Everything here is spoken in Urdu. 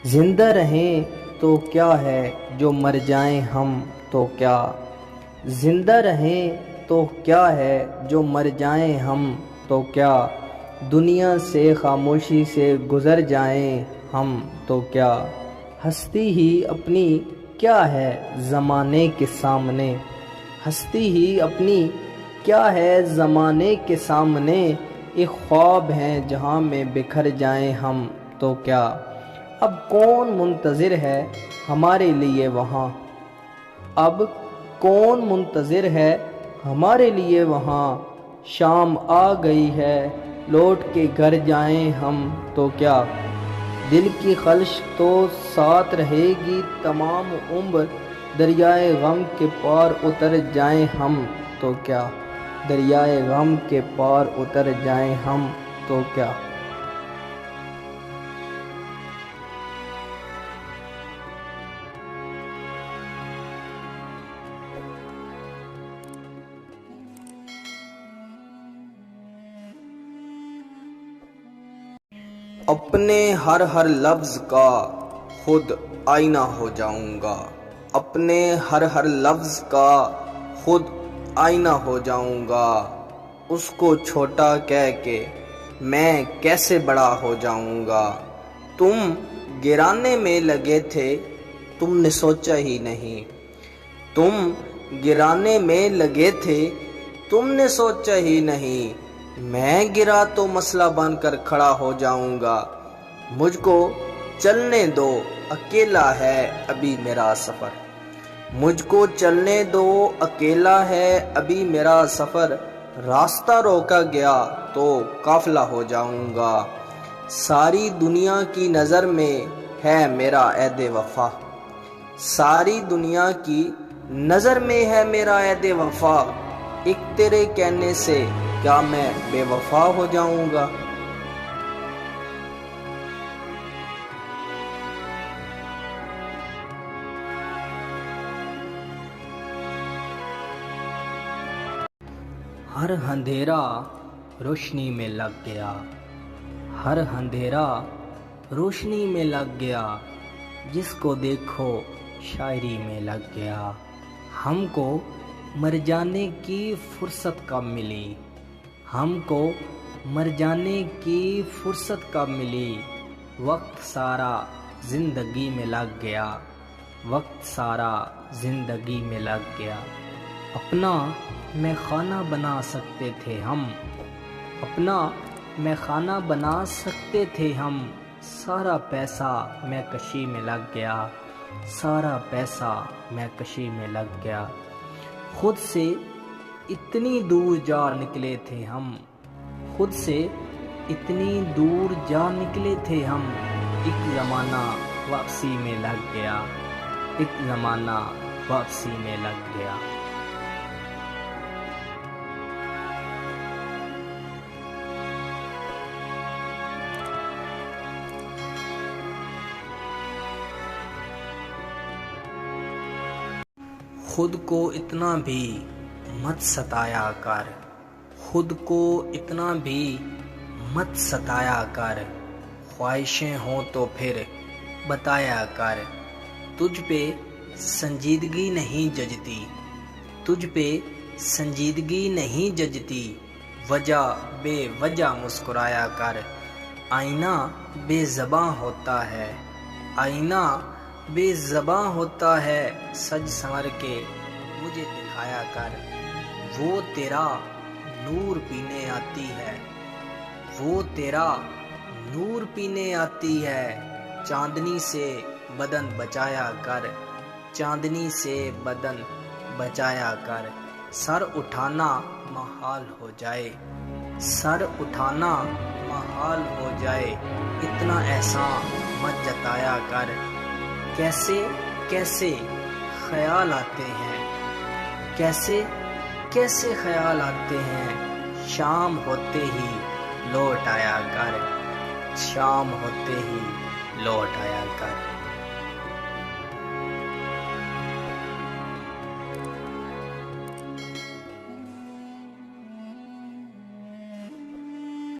زندہ رہیں تو کیا ہے جو مر جائیں ہم تو کیا، زندہ رہیں تو کیا ہے جو مر جائیں ہم تو کیا، دنیا سے خاموشی سے گزر جائیں ہم تو کیا، ہستی ہی اپنی کیا ہے زمانے کے سامنے، ہستی ہی اپنی کیا ہے زمانے کے سامنے، ایک خواب ہے جہاں میں بکھر جائیں ہم تو کیا، اب کون منتظر ہے ہمارے لیے وہاں، اب کون منتظر ہے ہمارے لیے وہاں، شام آ گئی ہے لوٹ کے گھر جائیں ہم تو کیا، دل کی خلش تو ساتھ رہے گی تمام عمر، دریائے غم کے پار اتر جائیں ہم تو کیا، دریائے غم کے پار اتر جائیں ہم تو کیا۔ اپنے ہر ہر لفظ کا خود آئینہ ہو جاؤں گا، اپنے ہر ہر لفظ کا خود آئینہ ہو جاؤں گا، اس کو چھوٹا کہہ کے میں کیسے بڑا ہو جاؤں گا، تم گرانے میں لگے تھے تم نے سوچا ہی نہیں، تم گرانے میں لگے تھے تم نے سوچا ہی نہیں، میں گرا تو مسئلہ بن کر کھڑا ہو جاؤں گا، مجھ کو چلنے دو اکیلا ہے ابھی میرا سفر، مجھ کو چلنے دو اکیلا ہے ابھی میرا سفر، راستہ روکا گیا تو قافلہ ہو جاؤں گا، ساری دنیا کی نظر میں ہے میرا عہد وفا، ساری دنیا کی نظر میں ہے میرا عہد وفا، ایک تیرے کہنے سے کیا میں بے وفا ہو جاؤں گا۔ ہر اندھیرا روشنی میں لگ گیا، ہر اندھیرا روشنی میں لگ گیا، جس کو دیکھو شاعری میں لگ گیا، ہم کو مر جانے کی فرصت کب ملی، ہم کو مر جانے کی فرصت کب ملی، وقت سارا زندگی میں لگ گیا، وقت سارا زندگی میں لگ گیا، اپنا میں خانہ بنا سکتے تھے ہم، اپنا میں خانہ بنا سکتے تھے ہم، سارا پیسہ میں کشی میں لگ گیا، سارا پیسہ میں کشی میں لگ گیا، خود سے اتنی دور جا نکلے تھے ہم، خود سے اتنی دور جا نکلے تھے ہم، ایک زمانہ واپسی میں لگ گیا، ایک زمانہ واپسی میں لگ گیا۔ خود کو اتنا بھی مت ستایا کر، خود کو اتنا بھی مت ستایا کر، خواہشیں ہوں تو پھر بتایا کر، تجھ پہ سنجیدگی نہیں ججتی، تجھ پہ سنجیدگی نہیں ججتی، وجہ بے وجہ مسکرایا کر، آئینہ بے زباں ہوتا ہے، آئینہ بے زباں ہوتا ہے، سج سنور کے مجھے دکھایا کر، وہ تیرا نور پینے آتی ہے، وہ تیرا نور پینے آتی ہے، چاندنی سے بدن بچایا کر، چاندنی سے بدن بچایا کر، سر اٹھانا محال ہو جائے، سر اٹھانا محال ہو جائے، اتنا احسان مت جتایا کر، کیسے کیسے خیال آتے ہیں، کیسے کیسے خیال آتے ہیں، شام ہوتے ہی لوٹ آیا کر، شام ہوتے ہی لوٹ آیا کر۔